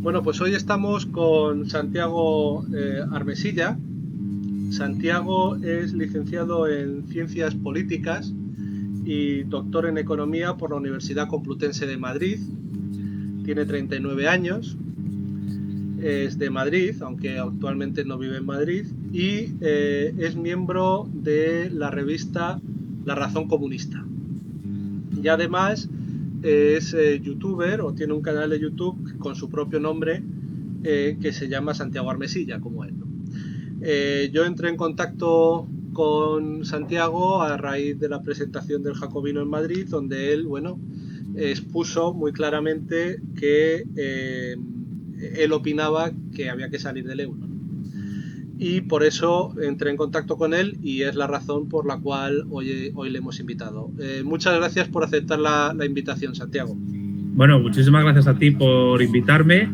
Bueno, pues hoy estamos con Santiago Armesilla. Santiago es licenciado en Ciencias Políticas y doctor en Economía por la Universidad Complutense de Madrid. Tiene 39 años, es de Madrid, aunque actualmente no vive en Madrid, y es miembro de la revista La Razón Comunista. Y además es youtuber, o tiene un canal de YouTube con su propio nombre que se llama Santiago Armesilla, como él, ¿no? Yo entré en contacto con Santiago a raíz de la presentación del Jacobino en Madrid, donde él, bueno, expuso muy claramente que él opinaba que había que salir del euro. Y por eso entré en contacto con él y es la razón por la cual hoy le hemos invitado. Muchas gracias por aceptar la invitación, Santiago. Bueno, muchísimas gracias a ti por invitarme.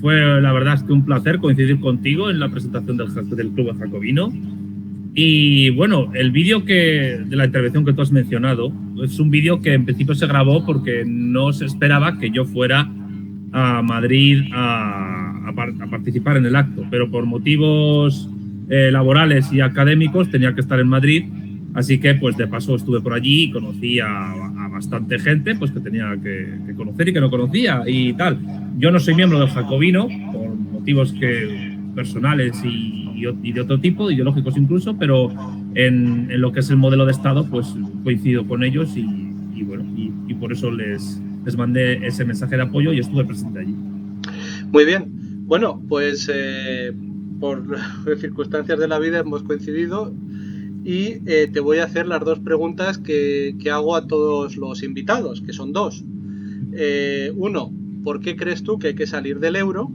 Fue la verdad es que un placer coincidir contigo en la presentación del Club Jacobino. Y bueno, el vídeo de la intervención que tú has mencionado es un vídeo que en principio se grabó porque no se esperaba que yo fuera a Madrid a participar en el acto, pero por motivos laborales y académicos tenía que estar en Madrid, así que pues de paso estuve por allí y conocí a bastante gente pues que tenía que conocer y que no conocía y tal. Yo no soy miembro del Jacobino por motivos personales y de otro tipo, ideológicos incluso, pero en lo que es el modelo de Estado pues coincido con ellos y bueno, y por eso les mandé ese mensaje de apoyo y estuve presente allí. Muy bien. Bueno, pues por circunstancias de la vida hemos coincidido y te voy a hacer las dos preguntas que hago a todos los invitados, que son dos. Uno, ¿por qué crees tú que hay que salir del euro?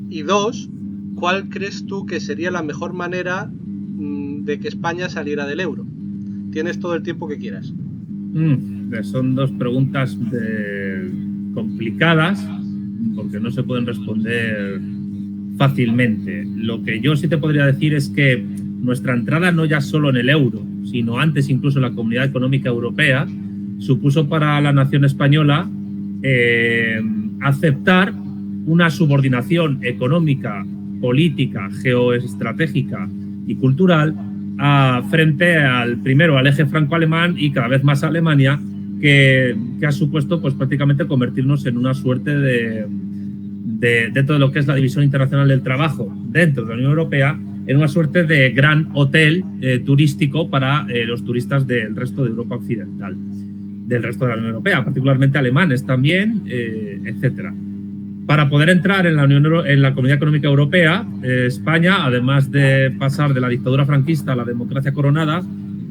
Y dos, ¿cuál crees tú que sería la mejor manera de que España saliera del euro? Tienes todo el tiempo que quieras. Son dos preguntas complicadas porque no se pueden responder fácilmente. Lo que yo sí te podría decir es que nuestra entrada no ya solo en el euro, sino antes incluso en la Comunidad Económica Europea, supuso para la nación española aceptar una subordinación económica, política, geoestratégica y cultural frente al eje franco-alemán y cada vez más a Alemania, que ha supuesto pues prácticamente convertirnos en una suerte de dentro de lo que es la División Internacional del Trabajo dentro de la Unión Europea, en una suerte de gran hotel turístico para los turistas del resto de Europa Occidental, del resto de la Unión Europea, particularmente alemanes también, etcétera. Para poder entrar en la Comunidad Económica Europea, España, además de pasar de la dictadura franquista a la democracia coronada,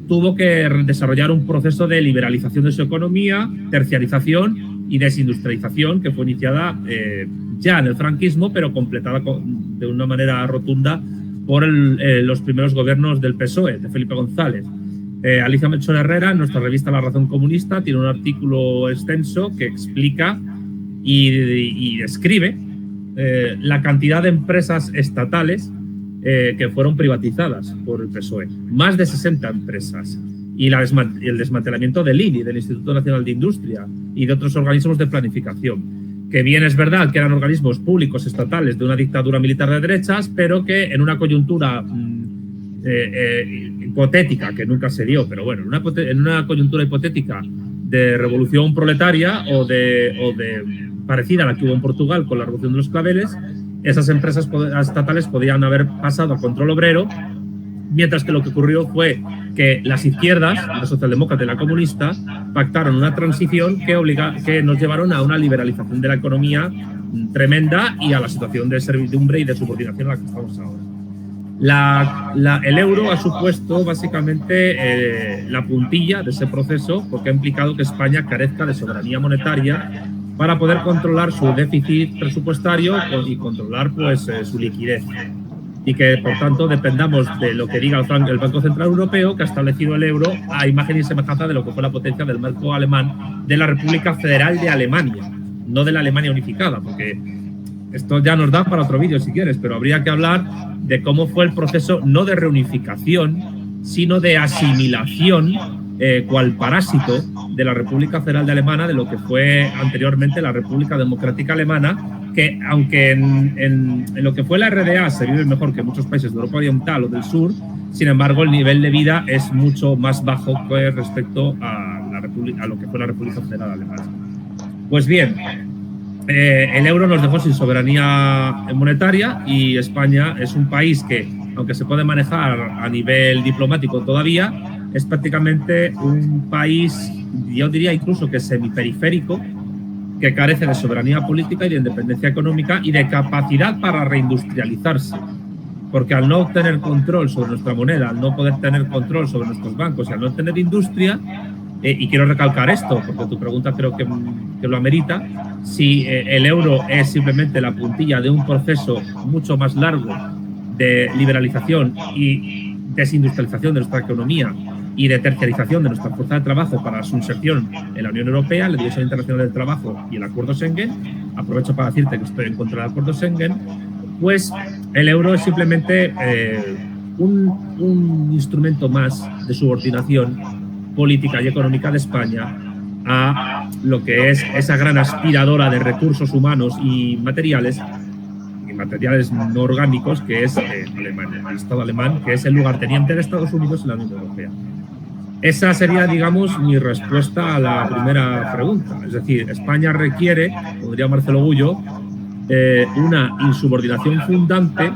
tuvo que desarrollar un proceso de liberalización de su economía, terciarización y desindustrialización que fue iniciada ya en el franquismo, pero completada de una manera rotunda por los primeros gobiernos del PSOE, de Felipe González. Alicia Melchor Herrera, en nuestra revista La Razón Comunista, tiene un artículo extenso que explica y describe la cantidad de empresas estatales que fueron privatizadas por el PSOE. Más de 60 empresas. Y el desmantelamiento del INI, del Instituto Nacional de Industria, y de otros organismos de planificación. Que bien es verdad que eran organismos públicos estatales de una dictadura militar de derechas, pero que en una coyuntura hipotética, que nunca se dio, pero bueno, en una coyuntura hipotética de revolución proletaria o de parecida a la que hubo en Portugal con la revolución de los claveles, esas empresas estatales podían haber pasado a control obrero, mientras que lo que ocurrió fue que las izquierdas, la socialdemócrata y la comunista, pactaron una transición que nos llevaron a una liberalización de la economía tremenda y a la situación de servidumbre y de subordinación a la que estamos ahora. El euro ha supuesto básicamente la puntilla de ese proceso, porque ha implicado que España carezca de soberanía monetaria para poder controlar su déficit presupuestario y controlar pues su liquidez. Y que, por tanto, dependamos de lo que diga el Banco Central Europeo, que ha establecido el euro a imagen y semejanza de lo que fue la potencia del marco alemán de la República Federal de Alemania, no de la Alemania unificada, porque esto ya nos da para otro vídeo si quieres, pero habría que hablar de cómo fue el proceso no de reunificación, sino de asimilación cual parásito de la República Federal Alemana, de lo que fue anteriormente la República Democrática Alemana, que aunque en lo que fue la RDA se vive mejor que muchos países de Europa Oriental o del Sur, sin embargo el nivel de vida es mucho más bajo que respecto a lo que fue la República Federal Alemana. Pues bien, el euro nos dejó sin soberanía monetaria y España es un país que, aunque se puede manejar a nivel diplomático todavía, es prácticamente un país, yo diría incluso que semiperiférico, que carece de soberanía política y de independencia económica y de capacidad para reindustrializarse. Porque al no tener control sobre nuestra moneda, al no poder tener control sobre nuestros bancos y al no tener industria, y quiero recalcar esto, porque tu pregunta creo que lo amerita, si el euro es simplemente la puntilla de un proceso mucho más largo de liberalización y desindustrialización de nuestra economía y de terciarización de nuestra fuerza de trabajo para su inserción en la Unión Europea, la División Internacional del Trabajo y el Acuerdo Schengen, aprovecho para decirte que estoy en contra del Acuerdo Schengen, pues el euro es simplemente un instrumento más de subordinación política y económica de España a lo que es esa gran aspiradora de recursos humanos y materiales no orgánicos, que es Alemania, el Estado alemán, que es el lugarteniente de Estados Unidos en la Unión Europea. Esa sería, digamos, mi respuesta a la primera pregunta. Es decir, España requiere, como diría Marcelo Gullo, una insubordinación fundante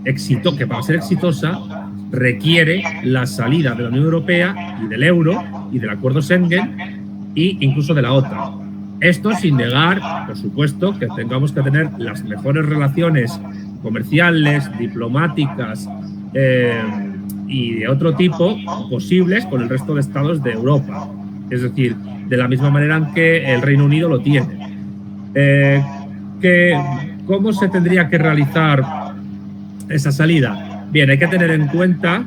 que para ser exitosa requiere la salida de la Unión Europea y del euro y del Acuerdo Schengen e incluso de la OTAN. Esto sin negar, por supuesto, que tengamos que tener las mejores relaciones comerciales, diplomáticas y de otro tipo posibles con el resto de estados de Europa. Es decir, de la misma manera en que el Reino Unido lo tiene. ¿Cómo se tendría que realizar esa salida? Bien, hay que tener en cuenta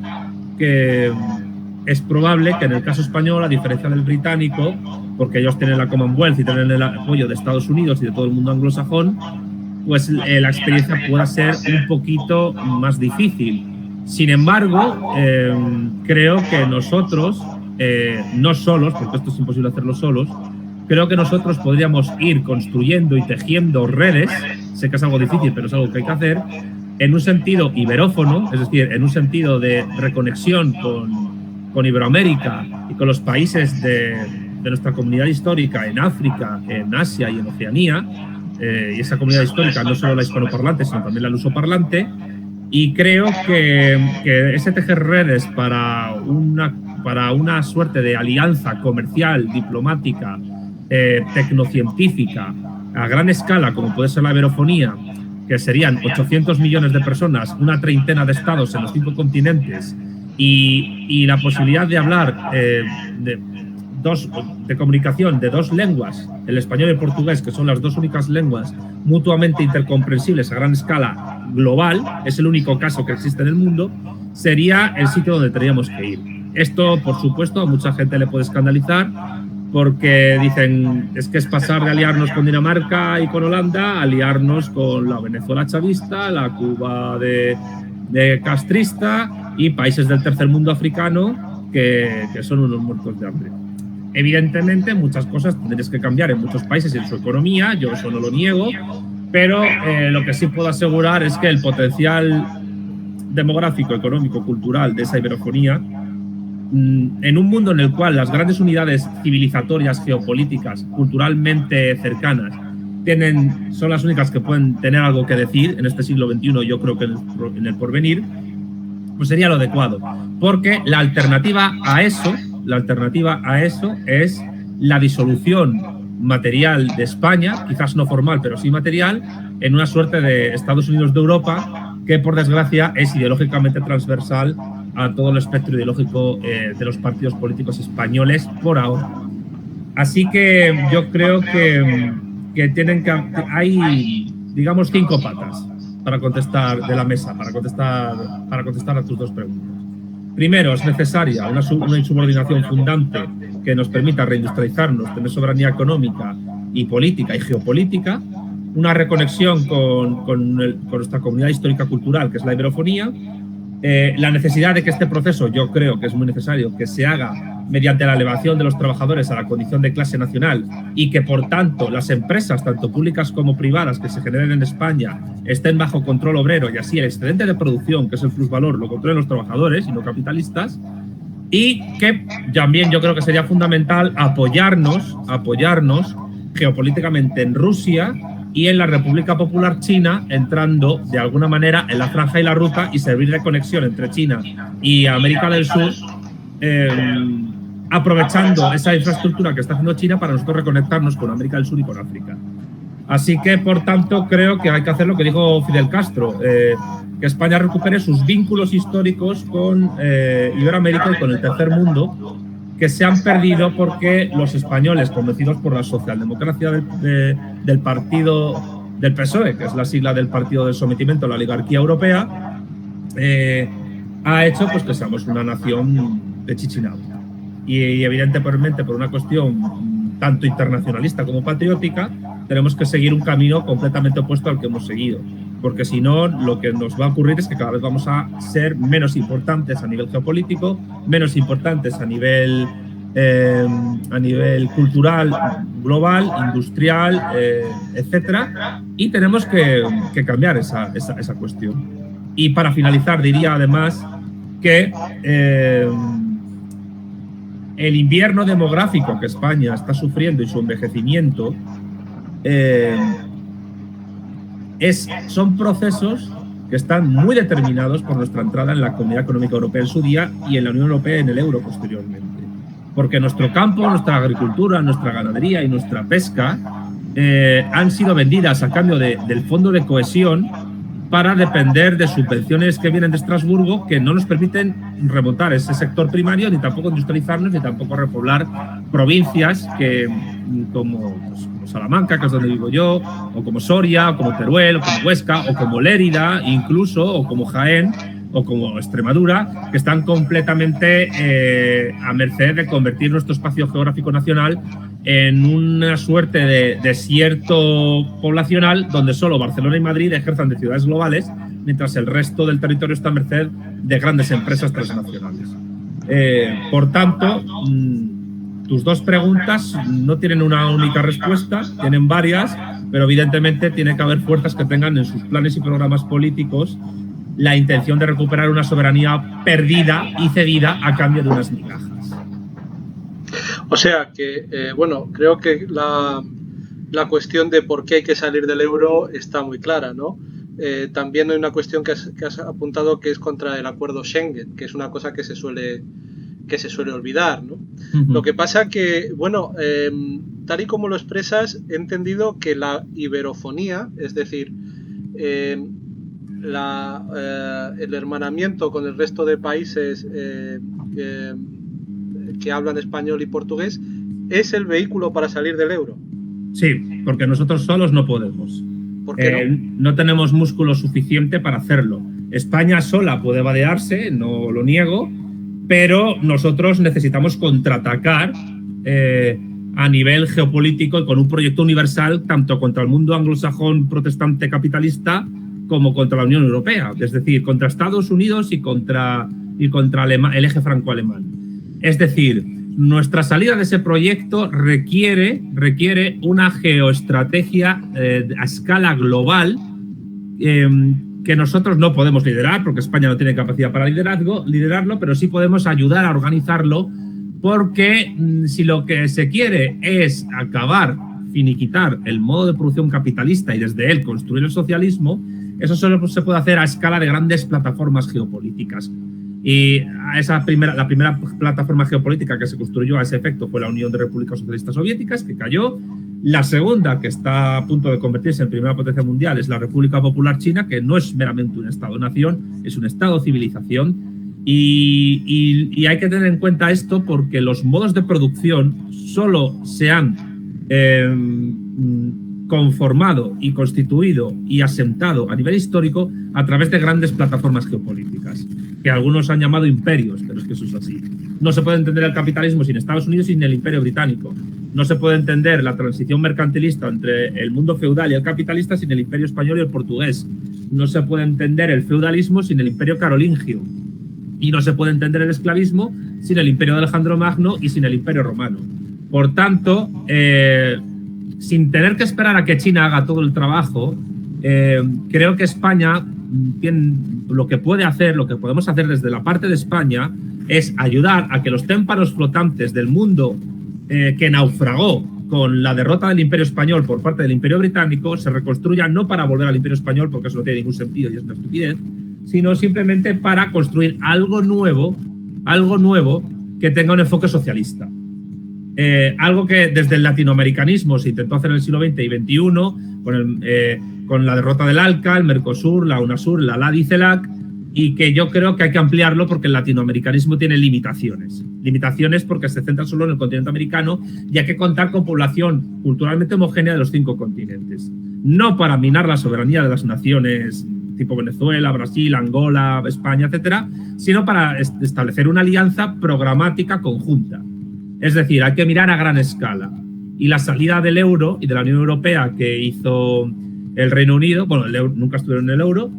que es probable que en el caso español, a diferencia del británico, porque ellos tienen la Commonwealth y tienen el apoyo de Estados Unidos y de todo el mundo anglosajón, pues la experiencia pueda ser un poquito más difícil. Sin embargo, creo que nosotros, no solos, porque esto es imposible hacerlo solos, creo que nosotros podríamos ir construyendo y tejiendo redes, sé que es algo difícil, pero es algo que hay que hacer, en un sentido iberófono, es decir, en un sentido de reconexión con Iberoamérica y con los países de nuestra comunidad histórica en África, en Asia y en Oceanía, y esa comunidad histórica no solo la hispanoparlante, sino también la lusoparlante, y creo que ese tejer redes para una suerte de alianza comercial, diplomática, tecnocientífica, a gran escala, como puede ser la iberofonía, que serían 800 millones de personas, una treintena de estados en los 5 continentes, y la posibilidad de hablar de comunicación de 2 lenguas, el español y el portugués, que son las 2 únicas lenguas mutuamente intercomprensibles a gran escala global, es el único caso que existe en el mundo, sería el sitio donde tendríamos que ir. Esto, por supuesto, a mucha gente le puede escandalizar, porque dicen, es que es pasar de aliarnos con Dinamarca y con Holanda a aliarnos con la Venezuela chavista, la Cuba de castrista y países del tercer mundo africano que son unos muertos de hambre. Evidentemente, muchas cosas tendréis que cambiar en muchos países y en su economía, yo eso no lo niego, pero lo que sí puedo asegurar es que el potencial demográfico, económico, cultural de esa iberofonía, en un mundo en el cual las grandes unidades civilizatorias, geopolíticas, culturalmente cercanas, son las únicas que pueden tener algo que decir en este siglo XXI, yo creo que en el porvenir, pues sería lo adecuado. Porque la alternativa a eso es la disolución material de España, quizás no formal, pero sí material, en una suerte de Estados Unidos de Europa, que por desgracia es ideológicamente transversal a todo el espectro ideológico de los partidos políticos españoles por ahora. Así que yo creo que hay, digamos, 5 patas para contestar de la mesa, para contestar a tus 2 preguntas. Primero, es necesaria una insubordinación fundante que nos permita reindustrializarnos, tener soberanía económica y política y geopolítica, una reconexión con nuestra comunidad histórica cultural, que es la iberofonía, La necesidad de que este proceso, yo creo que es muy necesario, que se haga mediante la elevación de los trabajadores a la condición de clase nacional y que, por tanto, las empresas, tanto públicas como privadas, que se generen en España, estén bajo control obrero y así el excedente de producción, que es el plusvalor, lo controlen los trabajadores y no capitalistas. Y que también yo creo que sería fundamental apoyarnos geopolíticamente en Rusia y en la República Popular China, entrando de alguna manera en la franja y la ruta y servir de conexión entre China y América del Sur, aprovechando esa infraestructura que está haciendo China para nosotros reconectarnos con América del Sur y con África. Así que, por tanto, creo que hay que hacer lo que dijo Fidel Castro, que España recupere sus vínculos históricos con Iberoamérica y con el tercer mundo, que se han perdido porque los españoles, convencidos por la socialdemocracia del partido del PSOE, que es la sigla del Partido del Sometimiento a la Oligarquía Europea, ha hecho pues, que seamos una nación de chichinauta. Y evidentemente, por una cuestión tanto internacionalista como patriótica, tenemos que seguir un camino completamente opuesto al que hemos seguido. Porque si no, lo que nos va a ocurrir es que cada vez vamos a ser menos importantes a nivel geopolítico, menos importantes a nivel cultural, global, industrial, etcétera, y tenemos que cambiar esa cuestión. Y para finalizar, diría además que el invierno demográfico que España está sufriendo y su envejecimiento son procesos que están muy determinados por nuestra entrada en la Comunidad Económica Europea en su día y en la Unión Europea en el euro posteriormente. Porque nuestro campo, nuestra agricultura, nuestra ganadería y nuestra pesca han sido vendidas a cambio del Fondo de Cohesión para depender de subvenciones que vienen de Estrasburgo, que no nos permiten remontar ese sector primario, ni tampoco industrializarnos, ni tampoco repoblar provincias como Salamanca, que es donde vivo yo, o como Soria, o como Teruel, o como Huesca, o como Lérida, incluso, o como Jaén, o como Extremadura, que están completamente a merced de convertir nuestro espacio geográfico nacional en una suerte de desierto poblacional donde solo Barcelona y Madrid ejerzan de ciudades globales, mientras el resto del territorio está a merced de grandes empresas transnacionales. Por tanto, tus dos preguntas no tienen una única respuesta, tienen varias, pero evidentemente tiene que haber fuerzas que tengan en sus planes y programas políticos la intención de recuperar una soberanía perdida y cedida a cambio de unas migajas. O sea que, bueno, creo que la cuestión de por qué hay que salir del euro está muy clara, ¿no? También hay una cuestión que has apuntado, que es contra el acuerdo Schengen, que es una cosa que se suele olvidar, ¿no? Lo que pasa que, bueno, tal y como lo expresas, he entendido que la iberofonía, es decir, el hermanamiento con el resto de países que hablan español y portugués, es el vehículo para salir del euro. Sí, porque nosotros solos no podemos. ¿Por qué no? No tenemos músculo suficiente para hacerlo. España sola puede vadearse, no lo niego, pero nosotros necesitamos contraatacar a nivel geopolítico y con un proyecto universal tanto contra el mundo anglosajón protestante capitalista como contra la Unión Europea, es decir, contra Estados Unidos y contra el eje franco-alemán. Es decir, nuestra salida de ese proyecto requiere una geoestrategia a escala global que nosotros no podemos liderar, porque España no tiene capacidad para liderarlo, pero sí podemos ayudar a organizarlo, porque si lo que se quiere es finiquitar el modo de producción capitalista y desde él construir el socialismo, eso solo se puede hacer a escala de grandes plataformas geopolíticas. Y la primera plataforma geopolítica que se construyó a ese efecto fue la Unión de Repúblicas Socialistas Soviéticas, que cayó. La segunda, que está a punto de convertirse en primera potencia mundial, es la República Popular China, que no es meramente un Estado-nación, es un Estado-civilización. Y hay que tener en cuenta esto porque los modos de producción solo se han conformado y constituido y asentado a nivel histórico a través de grandes plataformas geopolíticas, que algunos han llamado imperios, pero es que eso es así. No se puede entender el capitalismo sin Estados Unidos y sin el Imperio Británico. No se puede entender la transición mercantilista entre el mundo feudal y el capitalista sin el Imperio Español y el portugués. no se puede entender el feudalismo sin el Imperio Carolingio. Y no se puede entender el esclavismo sin el Imperio de Alejandro Magno y sin el Imperio Romano. Por tanto, sin tener que esperar a que China haga todo el trabajo, creo que España lo que puede hacer, lo que podemos hacer desde la parte de España, es ayudar a que los témpanos flotantes del mundo que naufragó con la derrota del Imperio Español por parte del Imperio Británico se reconstruyan, no para volver al Imperio Español, porque eso no tiene ningún sentido y es una estupidez, sino simplemente para construir algo nuevo que tenga un enfoque socialista. Algo que desde el latinoamericanismo se intentó hacer en el siglo XX y XXI, con la derrota del ALCA, el Mercosur, la UNASUR, la LAD y CELAC, y que yo creo que hay que ampliarlo porque el latinoamericanismo tiene limitaciones. Limitaciones porque se centra solo en el continente americano y hay que contar con población culturalmente homogénea de los 5 continentes. No para minar la soberanía de las naciones tipo Venezuela, Brasil, Angola, España, etcétera, sino para establecer una alianza programática conjunta. Es decir, hay que mirar a gran escala. Y la salida del euro y de la Unión Europea que hizo el Reino Unido, bueno, nunca estuvieron en el euro,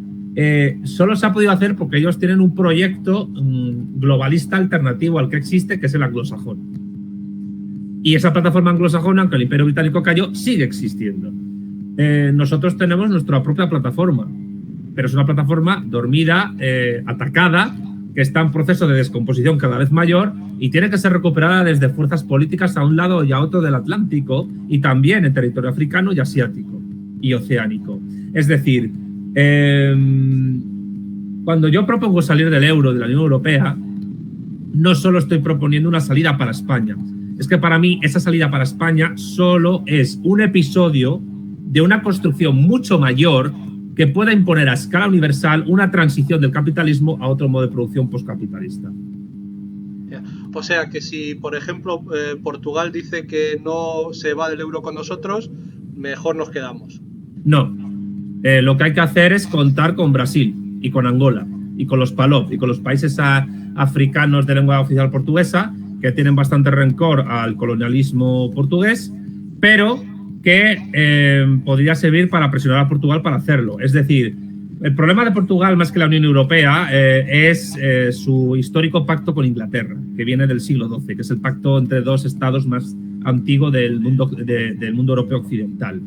solo se ha podido hacer porque ellos tienen un proyecto globalista alternativo al que existe, que es el anglosajón. Y esa plataforma anglosajona, aunque el Imperio Británico cayó, sigue existiendo. Nosotros tenemos nuestra propia plataforma, pero es una plataforma dormida, atacada, que está en proceso de descomposición cada vez mayor y tiene que ser recuperada desde fuerzas políticas a un lado y a otro del Atlántico y también en territorio africano y asiático y oceánico. Es decir, cuando yo propongo salir del euro, de la Unión Europea, no solo estoy proponiendo una salida para España. Es que para mí esa salida para España solo es un episodio de una construcción mucho mayor que pueda imponer a escala universal una transición del capitalismo a otro modo de producción postcapitalista. O sea que si, por ejemplo, Portugal dice que no se va del euro con nosotros, mejor nos quedamos. No. Lo que hay que hacer es contar con Brasil y con Angola y con los PALOP y con los países africanos de lengua oficial portuguesa que tienen bastante rencor al colonialismo portugués, pero que podría servir para presionar a Portugal para hacerlo. Es decir, el problema de Portugal, más que la Unión Europea, es su histórico pacto con Inglaterra, que viene del siglo XII, que es el pacto entre 2 estados más antiguo del mundo europeo occidental.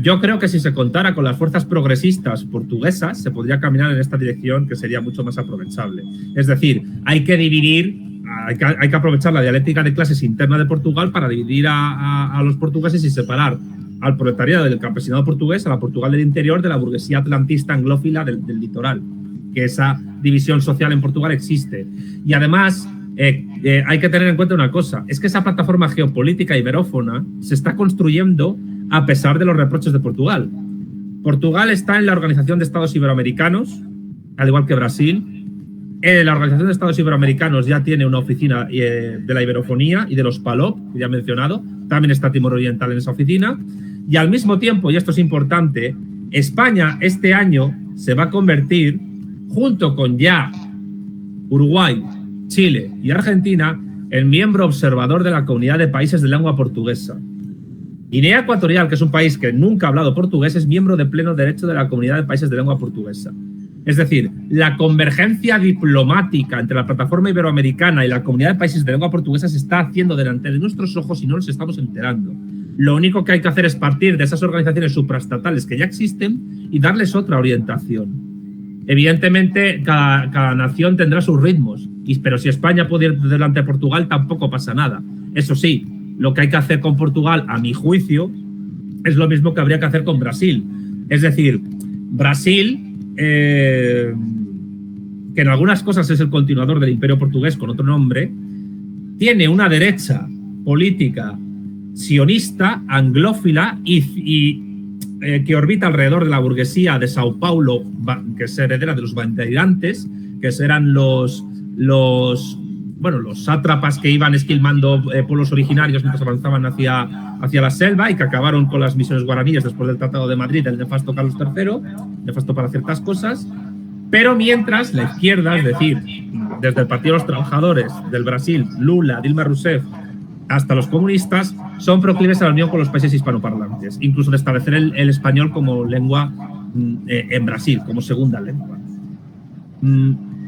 Yo creo que si se contara con las fuerzas progresistas portuguesas, se podría caminar en esta dirección que sería mucho más aprovechable. Es decir, hay que dividir, hay que aprovechar la dialéctica de clases interna de Portugal para dividir a los portugueses y separar al proletariado del campesinado portugués, a la Portugal del interior, de la burguesía atlantista anglófila del litoral. Que esa división social en Portugal existe. Y además, hay que tener en cuenta una cosa, es que esa plataforma geopolítica iberófona se está construyendo a pesar de los reproches de Portugal. Portugal está en la Organización de Estados Iberoamericanos, al igual que Brasil. La Organización de Estados Iberoamericanos ya tiene una oficina de la iberofonía y de los PALOP, que ya he mencionado. También está Timor Oriental en esa oficina. Y al mismo tiempo, y esto es importante, España este año se va a convertir, junto con ya Uruguay, Chile y Argentina, en miembro observador de la Comunidad de Países de Lengua Portuguesa. Guinea Ecuatorial, que es un país que nunca ha hablado portugués, es miembro de pleno derecho de la Comunidad de Países de Lengua Portuguesa. Es decir, la convergencia diplomática entre la plataforma iberoamericana y la Comunidad de Países de Lengua Portuguesa se está haciendo delante de nuestros ojos y no nos estamos enterando. Lo único que hay que hacer es partir de esas organizaciones supraestatales que ya existen y darles otra orientación. Evidentemente, cada nación tendrá sus ritmos, pero si España puede ir delante de Portugal, tampoco pasa nada. Eso sí, lo que hay que hacer con Portugal, a mi juicio, es lo mismo que habría que hacer con Brasil. Es decir, Brasil, que en algunas cosas es el continuador del Imperio Portugués con otro nombre, tiene una derecha política sionista, anglófila y que orbita alrededor de la burguesía de Sao Paulo, que es heredera de los bandeirantes, que eran los sátrapas que iban esquilmando pueblos originarios mientras avanzaban hacia la selva y que acabaron con las misiones guaraníes después del Tratado de Madrid, el nefasto Carlos III, nefasto para ciertas cosas. Pero mientras la izquierda, es decir, desde el Partido de los Trabajadores del Brasil, Lula, Dilma Rousseff, hasta los comunistas, son proclives a la unión con los países hispanoparlantes, incluso de establecer el español como lengua en Brasil como segunda lengua.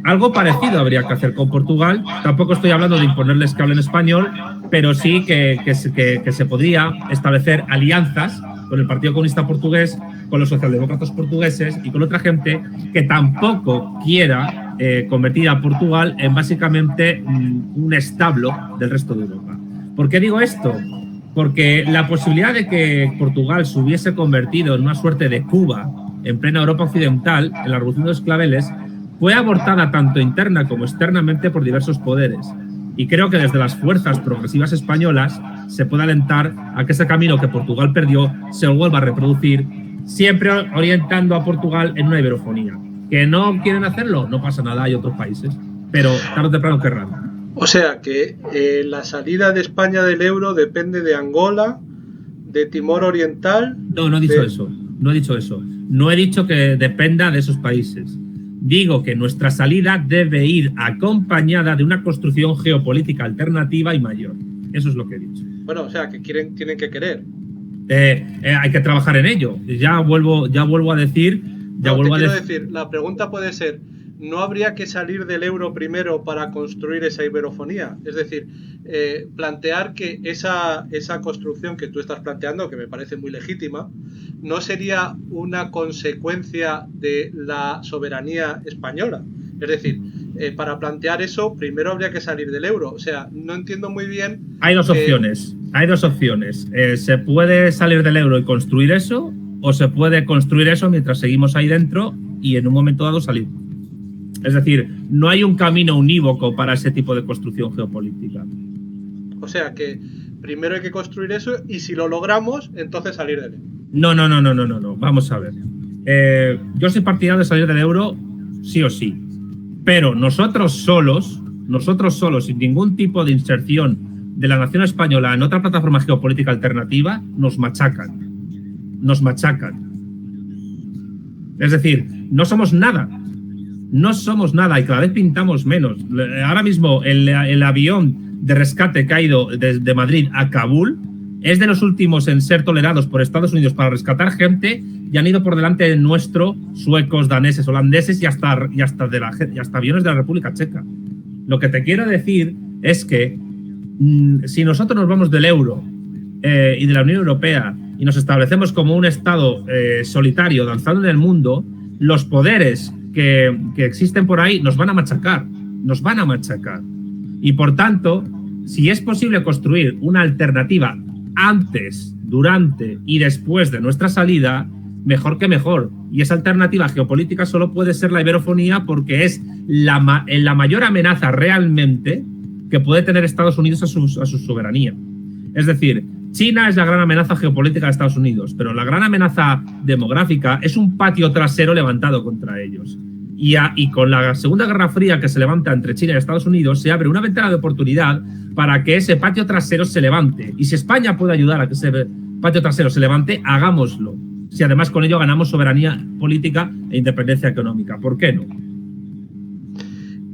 Algo parecido habría que hacer con Portugal. Tampoco estoy hablando de imponerles que hablen español, pero sí que se podría establecer alianzas con el Partido Comunista Portugués, con los socialdemócratas portugueses y con otra gente que tampoco quiera convertir a Portugal en básicamente un establo del resto de Europa. ¿Por qué digo esto? Porque la posibilidad de que Portugal se hubiese convertido en una suerte de Cuba en plena Europa occidental, en la Revolución de los Claveles, fue abortada tanto interna como externamente por diversos poderes. Y creo que desde las fuerzas progresivas españolas se puede alentar a que ese camino que Portugal perdió se vuelva a reproducir, siempre orientando a Portugal en una iberofonía. ¿Que no quieren hacerlo? No pasa nada, hay otros países, pero tarde o temprano querrán. O sea que la salida de España del euro depende de Angola, de Timor Oriental... No he dicho eso. No he dicho eso. No he dicho que dependa de esos países. Digo que nuestra salida debe ir acompañada de una construcción geopolítica alternativa y mayor. Eso es lo que he dicho. Bueno, o sea, que tienen que querer. Hay que trabajar en ello. Ya vuelvo a decir... La pregunta puede ser, ¿no habría que salir del euro primero para construir esa iberofonía? Es decir, plantear que esa construcción que tú estás planteando, que me parece muy legítima, ¿no sería una consecuencia de la soberanía española? Es decir, para plantear eso, primero habría que salir del euro. O sea, no entiendo muy bien... Hay dos opciones. Se puede salir del euro y construir eso, o se puede construir eso mientras seguimos ahí dentro y en un momento dado salir. Es decir, no hay un camino unívoco para ese tipo de construcción geopolítica. O sea que primero hay que construir eso y si lo logramos, entonces salir del euro. No. Vamos a ver. Yo soy partidario de salir del euro sí o sí. Pero nosotros solos, sin ningún tipo de inserción de la nación española en otra plataforma geopolítica alternativa, nos machacan. Es decir, no somos nada y cada vez pintamos menos. Ahora mismo el avión de rescate que ha ido desde Madrid a Kabul es de los últimos en ser tolerados por Estados Unidos para rescatar gente y han ido por delante de nuestro suecos, daneses, holandeses y hasta aviones de la República Checa. Lo que te quiero decir es que si nosotros nos vamos del euro y de la Unión Europea y nos establecemos como un Estado solitario danzando en el mundo, los poderes que existen por ahí nos van a machacar. Y por tanto, si es posible construir una alternativa antes, durante y después de nuestra salida, mejor que mejor. Y esa alternativa geopolítica solo puede ser la iberofonía porque es la mayor amenaza realmente que puede tener Estados Unidos a su soberanía. Es decir, China es la gran amenaza geopolítica de Estados Unidos, pero la gran amenaza demográfica es un patio trasero levantado contra ellos. Y con la Segunda Guerra Fría que se levanta entre China y Estados Unidos, se abre una ventana de oportunidad para que ese patio trasero se levante. Y si España puede ayudar a que ese patio trasero se levante, hagámoslo. Si además con ello ganamos soberanía política e independencia económica. ¿Por qué no?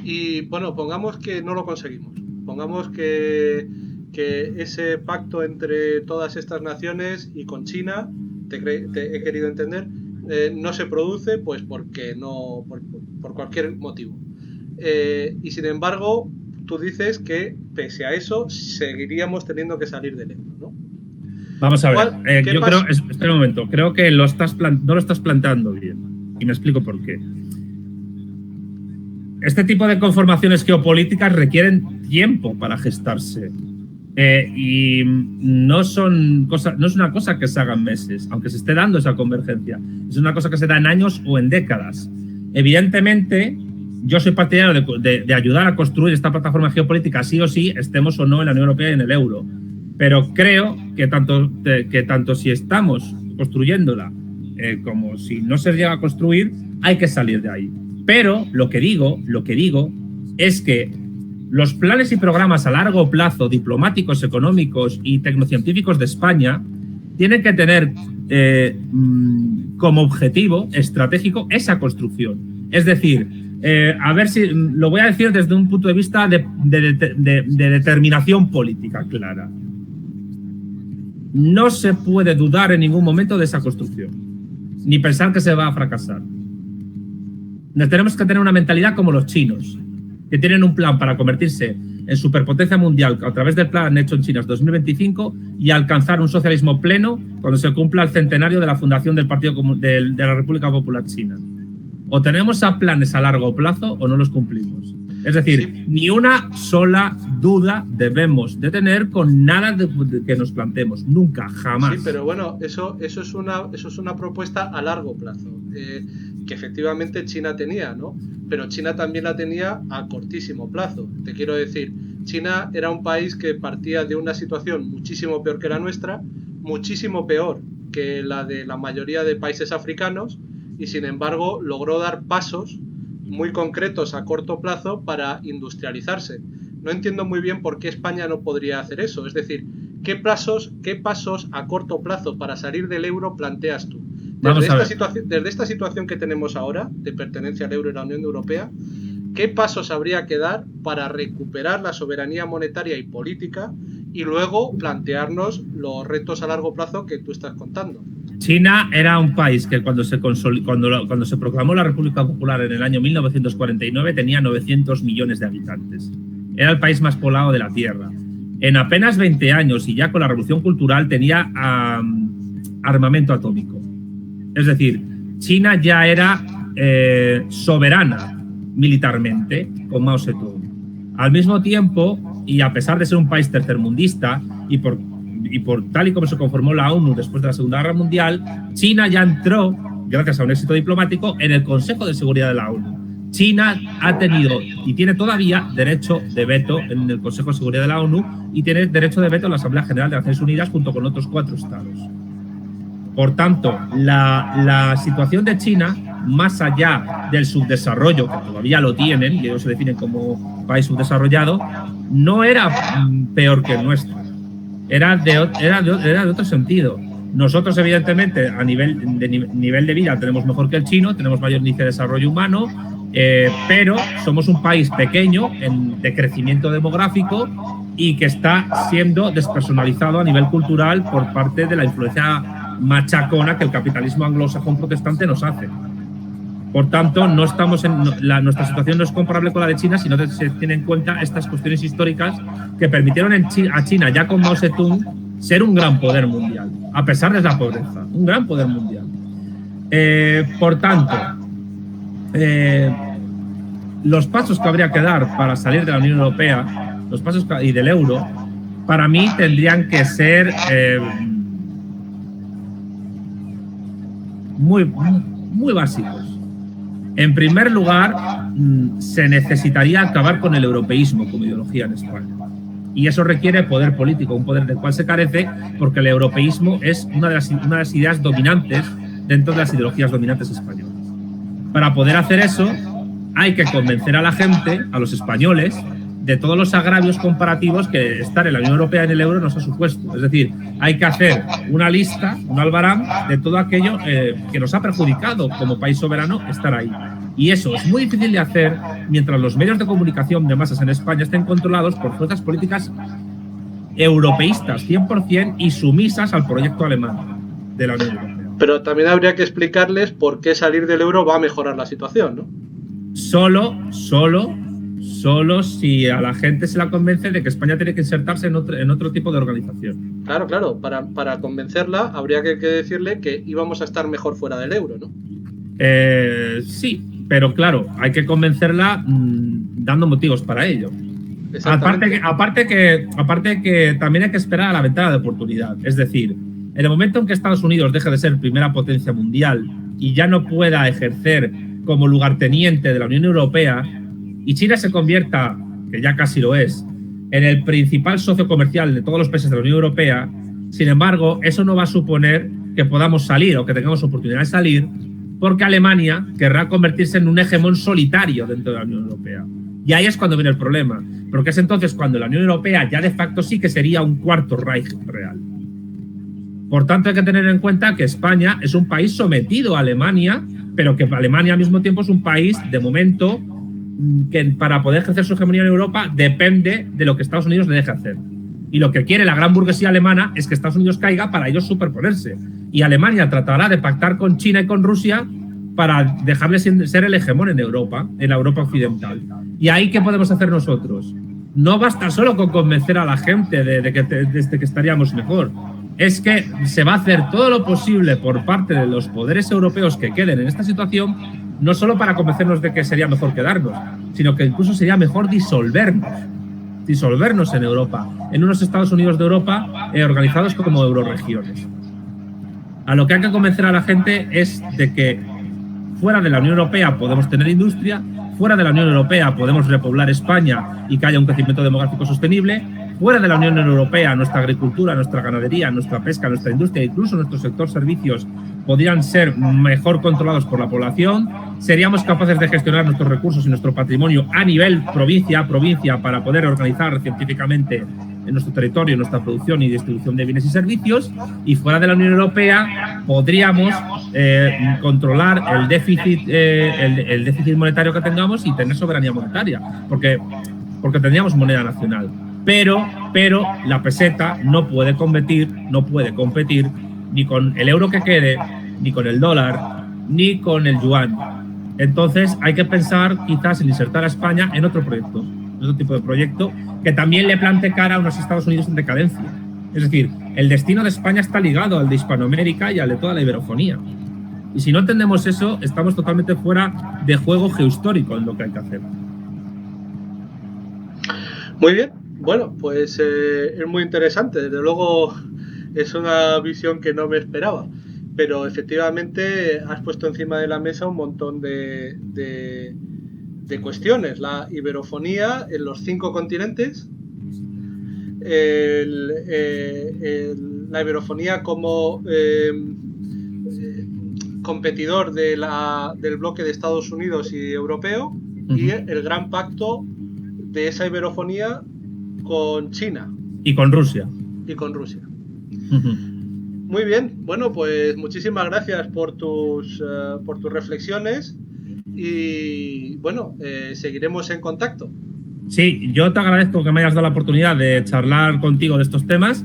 Y bueno, pongamos que no lo conseguimos. Pongamos que ese pacto entre todas estas naciones y con China, te he querido entender, no se produce, pues porque no, por cualquier motivo. Y sin embargo, tú dices que pese a eso seguiríamos teniendo que salir del euro, ¿no? Vamos a ver. Yo creo, espera un momento, creo que no lo estás planteando bien. Y me explico por qué. Este tipo de conformaciones geopolíticas requieren tiempo para gestarse. Y no es una cosa que se haga en meses, aunque se esté dando esa convergencia. Es una cosa que se da en años o en décadas. Evidentemente, yo soy partidario de ayudar a construir esta plataforma geopolítica sí o sí, estemos o no en la Unión Europea y en el euro. Pero creo que tanto si estamos construyéndola como si no se llega a construir, hay que salir de ahí. Pero lo que digo es que los planes y programas a largo plazo, diplomáticos, económicos y tecnocientíficos de España tienen que tener como objetivo estratégico esa construcción. Es decir, a ver si lo voy a decir desde un punto de vista de determinación política clara. No se puede dudar en ningún momento de esa construcción. ni pensar que se va a fracasar. Tenemos que tener una mentalidad como los chinos, que tienen un plan para convertirse en superpotencia mundial a través del plan hecho en China 2025 y alcanzar un socialismo pleno cuando se cumpla el centenario de la fundación del Partido de la República Popular China. O tenemos a planes a largo plazo o no los cumplimos. Es decir, sí, ni una sola duda debemos de tener con nada que nos planteemos, nunca, jamás. Sí, pero bueno, eso es una propuesta a largo plazo, que efectivamente China tenía, ¿no? Pero China también la tenía a cortísimo plazo. Te quiero decir, China era un país que partía de una situación muchísimo peor que la nuestra, muchísimo peor que la de la mayoría de países africanos, y sin embargo logró dar pasos muy concretos a corto plazo para industrializarse. No entiendo muy bien por qué España no podría hacer eso. Es decir, ¿qué pasos a corto plazo para salir del euro planteas tú? Desde esta situación que tenemos ahora, de pertenencia al euro y la Unión Europea, ¿qué pasos habría que dar para recuperar la soberanía monetaria y política y luego plantearnos los retos a largo plazo que tú estás contando? China era un país que cuando se proclamó la República Popular en el año 1949 tenía 900 millones de habitantes. Era el país más poblado de la Tierra. En apenas 20 años y ya con la Revolución Cultural tenía armamento atómico. Es decir, China ya era soberana militarmente con Mao Zedong. Al mismo tiempo, y a pesar de ser un país tercermundista y por tal y como se conformó la ONU después de la Segunda Guerra Mundial, China ya entró, gracias a un éxito diplomático, en el Consejo de Seguridad de la ONU. China ha tenido y tiene todavía derecho de veto en el Consejo de Seguridad de la ONU y tiene derecho de veto en la Asamblea General de Naciones Unidas junto con otros 4 estados. Por tanto, la situación de China, más allá del subdesarrollo, que todavía lo tienen, y ellos se definen como país subdesarrollado, no era peor que el nuestro. Era de otro sentido. Nosotros, evidentemente, a nivel de vida tenemos mejor que el chino, tenemos mayor índice de desarrollo humano, pero somos un país pequeño, de crecimiento demográfico y que está siendo despersonalizado a nivel cultural por parte de la influencia machacona que el capitalismo anglosajón protestante nos hace. Por tanto, nuestra situación no es comparable con la de China si no se tienen en cuenta estas cuestiones históricas que permitieron a China, ya con Mao Zedong, ser un gran poder mundial, a pesar de la pobreza, un gran poder mundial. Por tanto, los pasos que habría que dar para salir de la Unión Europea, los pasos y del euro, para mí tendrían que ser muy básicos. En primer lugar, se necesitaría acabar con el europeísmo como ideología en España. Y eso requiere poder político, un poder del cual se carece, porque el europeísmo es una de las ideas dominantes dentro de las ideologías dominantes españolas. Para poder hacer eso, hay que convencer a la gente, a los españoles, de todos los agravios comparativos que estar en la Unión Europea y en el euro nos ha supuesto. Es decir, hay que hacer una lista, un albarán de todo aquello que nos ha perjudicado como país soberano estar ahí. Y eso es muy difícil de hacer mientras los medios de comunicación de masas en España estén controlados por fuerzas políticas europeístas 100% y sumisas al proyecto alemán de la Unión Europea. Pero también habría que explicarles por qué salir del euro va a mejorar la situación, ¿no? Solo si a la gente se la convence de que España tiene que insertarse en otro tipo de organización. Claro. Para convencerla habría que decirle que íbamos a estar mejor fuera del euro, ¿no? Sí, pero claro, hay que convencerla dando motivos para ello. Aparte que también hay que esperar a la ventana de oportunidad. Es decir, en el momento en que Estados Unidos deje de ser primera potencia mundial y ya no pueda ejercer como lugarteniente de la Unión Europea, y China se convierta, que ya casi lo es, en el principal socio comercial de todos los países de la Unión Europea, sin embargo, eso no va a suponer que podamos salir o que tengamos oportunidad de salir, porque Alemania querrá convertirse en un hegemón solitario dentro de la Unión Europea. Y ahí es cuando viene el problema, porque es entonces cuando la Unión Europea ya de facto sí que sería un cuarto Reich real. Por tanto, hay que tener en cuenta que España es un país sometido a Alemania, pero que Alemania al mismo tiempo es un país, de momento, que para poder ejercer su hegemonía en Europa depende de lo que Estados Unidos le deje hacer. Y lo que quiere la gran burguesía alemana es que Estados Unidos caiga para ellos superponerse. Y Alemania tratará de pactar con China y con Rusia para dejarles ser el hegemón en Europa, en la Europa occidental. ¿Y ahí qué podemos hacer nosotros? No basta solo con convencer a la gente de que estaríamos mejor. Es que se va a hacer todo lo posible por parte de los poderes europeos que queden en esta situación, no solo para convencernos de que sería mejor quedarnos, sino que incluso sería mejor disolvernos en Europa, en unos Estados Unidos de Europa organizados como euroregiones. A lo que hay que convencer a la gente es de que fuera de la Unión Europea podemos tener industria, fuera de la Unión Europea podemos repoblar España y que haya un crecimiento demográfico sostenible, fuera de la Unión Europea nuestra agricultura, nuestra ganadería, nuestra pesca, nuestra industria, incluso nuestro sector servicios podrían ser mejor controlados por la población, seríamos capaces de gestionar nuestros recursos y nuestro patrimonio a nivel provincia a provincia para poder organizar científicamente en nuestro territorio nuestra producción y distribución de bienes y servicios, y fuera de la Unión Europea podríamos controlar el déficit monetario que tengamos y tener soberanía monetaria, porque tendríamos moneda nacional. Pero la peseta no puede competir ni con el euro que quede, ni con el dólar, ni con el yuan. Entonces hay que pensar quizás en insertar a España en otro proyecto, en otro tipo de proyecto que también le plante cara a unos Estados Unidos en decadencia. Es decir, el destino de España está ligado al de Hispanoamérica y al de toda la iberofonía. Y si no entendemos eso, estamos totalmente fuera de juego geohistórico en lo que hay que hacer. Muy bien. Bueno, pues es muy interesante. Desde luego es una visión que no me esperaba. Pero efectivamente has puesto encima de la mesa un montón de cuestiones. La iberofonía en los 5 continentes, la iberofonía como competidor del bloque de Estados Unidos y europeo, y el gran pacto de esa iberofonía con China. Y con Rusia. Muy bien, bueno, pues muchísimas gracias por tus reflexiones y bueno, seguiremos en contacto. Sí, yo te agradezco que me hayas dado la oportunidad de charlar contigo de estos temas.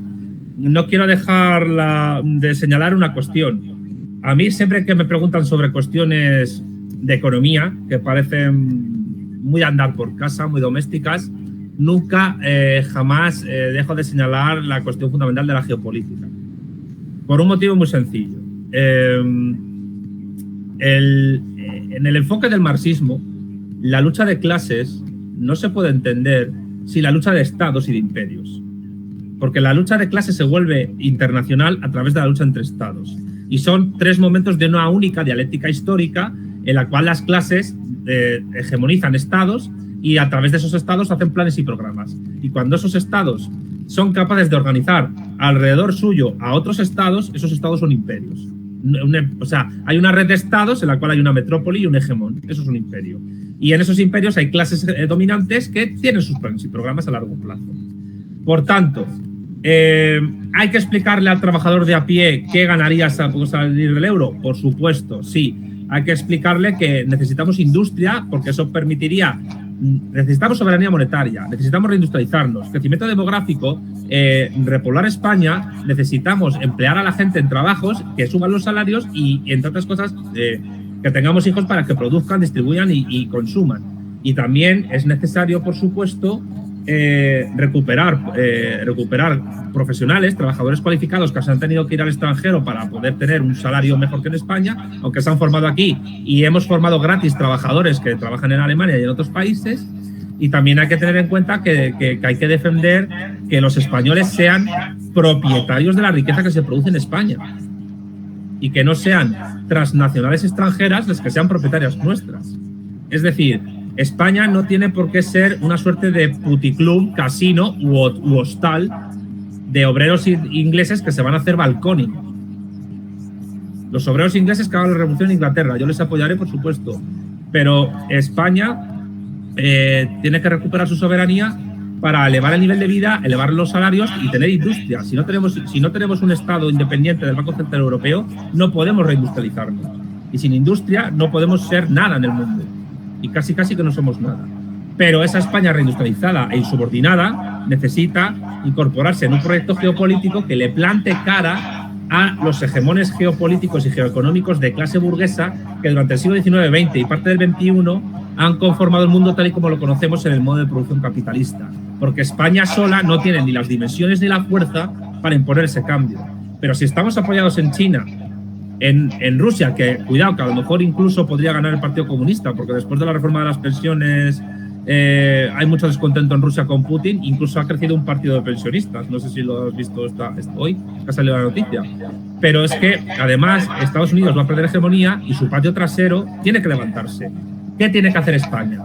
No quiero dejar de señalar una cuestión. A mí siempre que me preguntan sobre cuestiones de economía, que parecen muy andar por casa, muy domésticas, nunca, jamás dejo de señalar la cuestión fundamental de la geopolítica. Por un motivo muy sencillo. En el enfoque del marxismo, la lucha de clases no se puede entender sin la lucha de estados y de imperios. Porque la lucha de clases se vuelve internacional a través de la lucha entre estados. Y son 3 momentos de una única dialéctica histórica en la cual las clases hegemonizan estados y a través de esos estados hacen planes y programas. Y cuando esos estados son capaces de organizar alrededor suyo a otros estados, esos estados son imperios. O sea, hay una red de estados en la cual hay una metrópoli y un hegemón. Eso es un imperio. Y en esos imperios hay clases dominantes que tienen sus planes y programas a largo plazo. Por tanto, ¿hay que explicarle al trabajador de a pie qué ganaría al salir del euro? Por supuesto, sí. Hay que explicarle que necesitamos industria porque eso permitiría... Necesitamos soberanía monetaria, necesitamos reindustrializarnos, crecimiento demográfico, repoblar España, necesitamos emplear a la gente en trabajos que suban los salarios y entre otras cosas, que tengamos hijos para que produzcan, distribuyan y consuman. Y también es necesario, por supuesto, recuperar profesionales, trabajadores cualificados que se han tenido que ir al extranjero para poder tener un salario mejor que en España, aunque se han formado aquí, y hemos formado gratis trabajadores que trabajan en Alemania y en otros países. Y también hay que tener en cuenta que hay que defender que los españoles sean propietarios de la riqueza que se produce en España y que no sean transnacionales extranjeras las que sean propietarias nuestras. Es decir, España no tiene por qué ser una suerte de puticlub, casino u hostal de obreros ingleses que se van a hacer balconing. Los obreros ingleses que hagan la revolución en Inglaterra, yo les apoyaré, por supuesto, pero España tiene que recuperar su soberanía para elevar el nivel de vida, elevar los salarios y tener industria. Si no tenemos un Estado independiente del Banco Central Europeo, no podemos reindustrializarnos. Y sin industria no podemos ser nada en el mundo. Y casi que no somos nada. Pero esa España reindustrializada e insubordinada necesita incorporarse en un proyecto geopolítico que le plante cara a los hegemones geopolíticos y geoeconómicos de clase burguesa que durante el siglo XIX, XX y parte del XXI han conformado el mundo tal y como lo conocemos en el modo de producción capitalista. Porque España sola no tiene ni las dimensiones ni la fuerza para imponer ese cambio. Pero si estamos apoyados en China, en Rusia, que cuidado, que a lo mejor incluso podría ganar el Partido Comunista, porque después de la reforma de las pensiones hay mucho descontento en Rusia con Putin, incluso ha crecido un partido de pensionistas. No sé si lo has visto hoy, que ha salido la noticia. Pero es que, además, Estados Unidos va a perder hegemonía y su patio trasero tiene que levantarse. ¿Qué tiene que hacer España?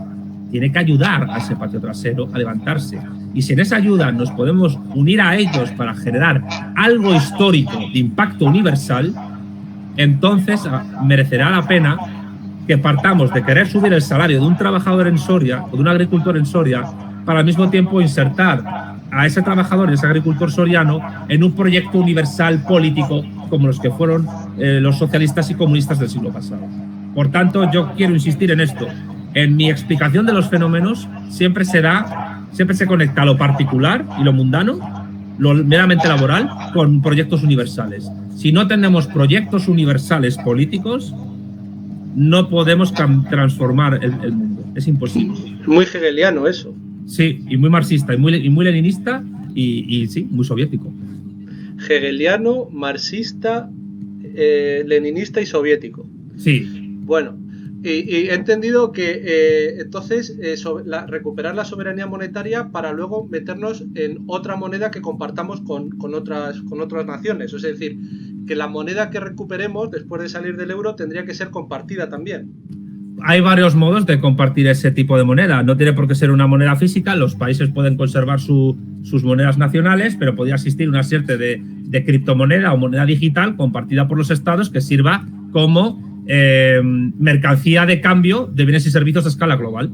Tiene que ayudar a ese patio trasero a levantarse. Y si en esa ayuda nos podemos unir a ellos para generar algo histórico de impacto universal, entonces merecerá la pena que partamos de querer subir el salario de un trabajador en Soria o de un agricultor en Soria para al mismo tiempo insertar a ese trabajador y ese agricultor soriano en un proyecto universal político como los que fueron los socialistas y comunistas del siglo pasado. Por tanto, yo quiero insistir en esto. En mi explicación de los fenómenos siempre se conecta lo particular y lo mundano, lo meramente laboral, con proyectos universales. Si no tenemos proyectos universales políticos, no podemos transformar el mundo. Es imposible. Muy hegeliano eso. Sí, y muy marxista, y muy leninista, y sí, muy soviético. Hegeliano, marxista, leninista y soviético. Sí. Bueno, y he entendido que entonces recuperar la soberanía monetaria para luego meternos en otra moneda que compartamos con otras naciones. Es decir, que la moneda que recuperemos después de salir del euro tendría que ser compartida también. Hay varios modos de compartir ese tipo de moneda. No tiene por qué ser una moneda física. Los países pueden conservar sus monedas nacionales, pero podría existir una serie de criptomoneda o moneda digital compartida por los estados que sirva como mercancía de cambio de bienes y servicios a escala global.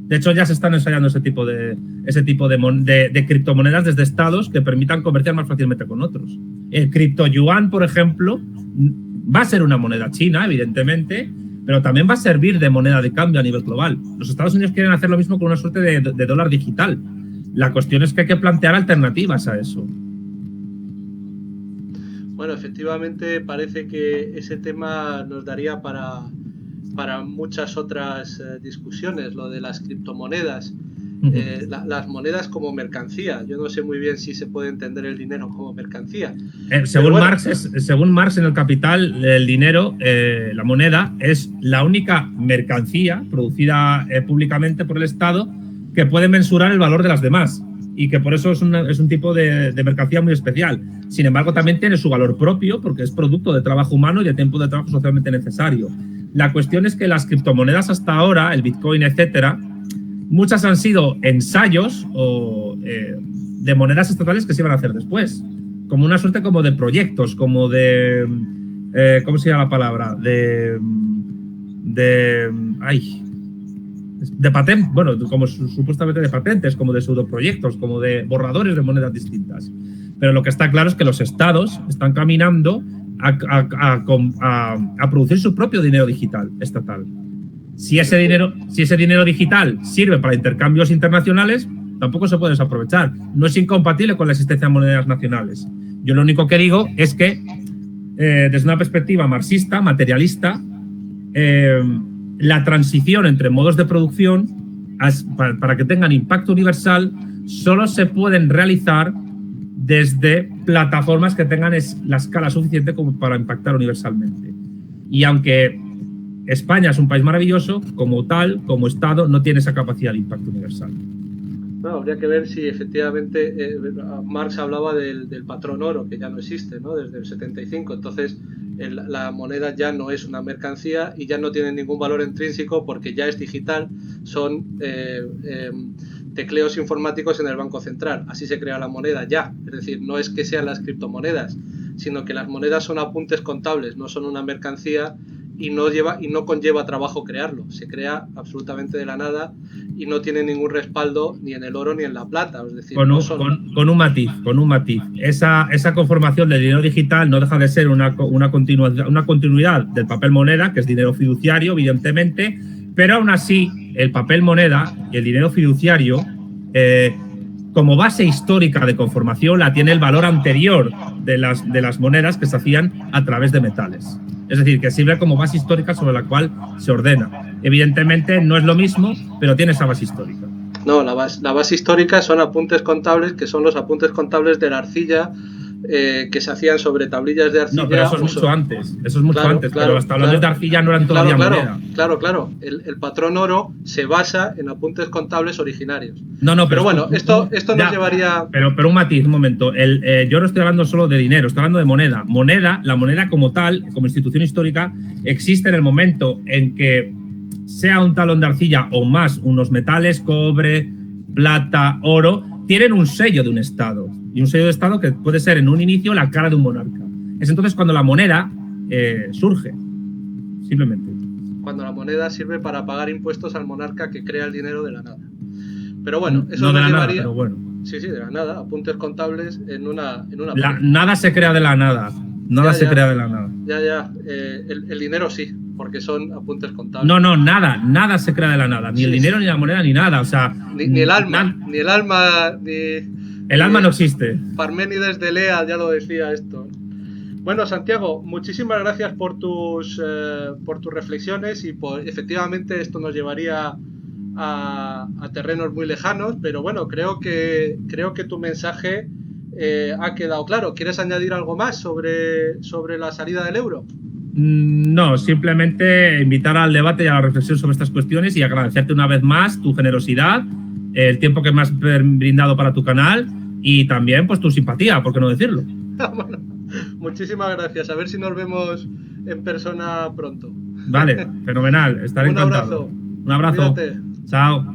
De hecho, ya se están ensayando ese tipo de criptomonedas desde estados que permitan comerciar más fácilmente con otros. El criptoyuan, por ejemplo, va a ser una moneda china, evidentemente, pero también va a servir de moneda de cambio a nivel global. Los Estados Unidos quieren hacer lo mismo con una suerte de dólar digital. La cuestión es que hay que plantear alternativas a eso. Bueno, efectivamente parece que ese tema nos daría para muchas otras discusiones, lo de las criptomonedas, las monedas como mercancía. Yo no sé muy bien si se puede entender el dinero como mercancía. Según Marx en El Capital, el dinero, la moneda, es la única mercancía producida públicamente por el Estado que puede mensurar el valor de las demás. Y que por eso es un tipo de mercancía muy especial. Sin embargo, también tiene su valor propio porque es producto de trabajo humano y de tiempo de trabajo socialmente necesario. La cuestión es que las criptomonedas hasta ahora, el Bitcoin, etcétera, muchas han sido ensayos de monedas estatales que se iban a hacer después. Como una suerte como de proyectos, como de... ¿cómo se llama la palabra? De patentes, bueno, como supuestamente de patentes, como de pseudoproyectos, como de borradores de monedas distintas. Pero lo que está claro es que los estados están caminando a producir su propio dinero digital estatal. Si ese dinero digital sirve para intercambios internacionales, tampoco se puede desaprovechar. No es incompatible con la existencia de monedas nacionales. Yo lo único que digo es que, desde una perspectiva marxista, materialista, la transición entre modos de producción para que tengan impacto universal solo se pueden realizar desde plataformas que tengan la escala suficiente como para impactar universalmente. Y aunque España es un país maravilloso, como tal, como Estado, no tiene esa capacidad de impacto universal. Bueno, habría que ver si efectivamente Marx hablaba del patrón oro, que ya no existe, ¿no? Desde el 75. Entonces, la moneda ya no es una mercancía y ya no tiene ningún valor intrínseco porque ya es digital, son tecleos informáticos en el Banco Central. Así se crea la moneda ya. Es decir, no es que sean las criptomonedas, sino que las monedas son apuntes contables, no son una mercancía y no conlleva trabajo crearlo. Se crea absolutamente de la nada y no tiene ningún respaldo ni en el oro ni en la plata. Es decir, con un matiz. Esa conformación del dinero digital no deja de ser una continuidad del papel moneda, que es dinero fiduciario, evidentemente, pero aún así el papel moneda y el dinero fiduciario como base histórica de conformación la tiene el valor anterior de las monedas que se hacían a través de metales. Es decir, que sirve como base histórica sobre la cual se ordena. Evidentemente no es lo mismo, pero tiene esa base histórica. No, la base histórica son apuntes contables, que son los apuntes contables de la arcilla, que se hacían sobre tablillas de arcilla. No, pero eso es mucho antes. Eso es mucho antes. Pero los tablones de arcilla no eran todavía moneda. Claro. El patrón oro se basa en apuntes contables originarios. No, pero bueno, esto nos llevaría... Pero un matiz, un momento. Yo no estoy hablando solo de dinero, estoy hablando de moneda. La moneda como tal, como institución histórica, existe en el momento en que sea un talón de arcilla o más, unos metales, cobre, plata, oro, tienen un sello de un Estado. Y un sello de Estado que puede ser en un inicio la cara de un monarca. Es entonces cuando la moneda surge, simplemente. Cuando la moneda sirve para pagar impuestos al monarca que crea el dinero de la nada. Pero bueno, eso no nos de la llevaría... nada, pero bueno. Sí, de la nada, apuntes contables en una nada se crea de la nada. Nada se crea de la nada. El dinero sí, porque son apuntes contables. No, nada se crea de la nada. Ni el dinero, ni la moneda, ni nada. O sea, ni el alma, el alma no existe. Parménides de Lea ya lo decía esto. Bueno, Santiago, muchísimas gracias por tus reflexiones y efectivamente esto nos llevaría a terrenos muy lejanos, pero bueno, creo que tu mensaje ha quedado claro. ¿Quieres añadir algo más sobre la salida del euro? No, simplemente invitar al debate y a la reflexión sobre estas cuestiones y agradecerte una vez más tu generosidad, el tiempo que me has brindado para tu canal y también pues tu simpatía, ¿por qué no decirlo? Bueno, muchísimas gracias. A ver si nos vemos en persona pronto. Vale, fenomenal. Estaré encantado. Un abrazo. Cuídate. Chao.